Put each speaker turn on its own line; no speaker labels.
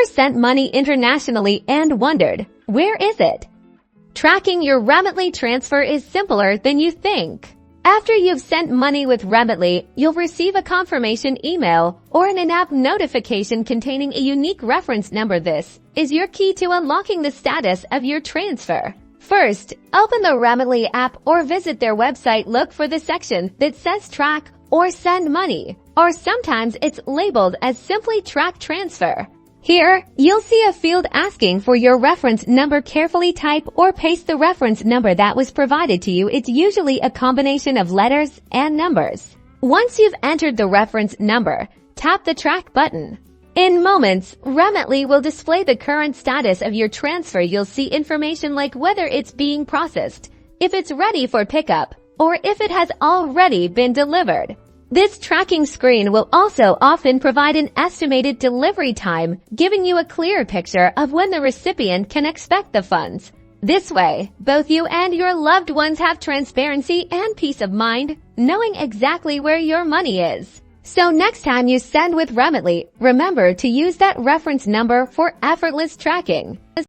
Ever sent money internationally and wondered, where is it? Tracking your Remitly transfer is simpler than you think. After you've sent money with Remitly, you'll receive a confirmation email or an in-app notification containing a unique reference number. This is your key to unlocking the status of your transfer. First, open the Remitly app or visit their website. Look for the section that says Track or Send Money, or sometimes it's labeled as simply Track Transfer. Here, you'll see a field asking for your reference number. Carefully type or paste the reference number that was provided to you. It's usually a combination of letters and numbers. Once you've entered the reference number, tap the Track button. In moments, Remitly will display the current status of your transfer. You'll see information like whether it's being processed, if it's ready for pickup, or if it has already been delivered. This tracking screen will also often provide an estimated delivery time, giving you a clear picture of when the recipient can expect the funds. This way, both you and your loved ones have transparency and peace of mind, knowing exactly where your money is. So next time you send with Remitly, remember to use that reference number for effortless tracking.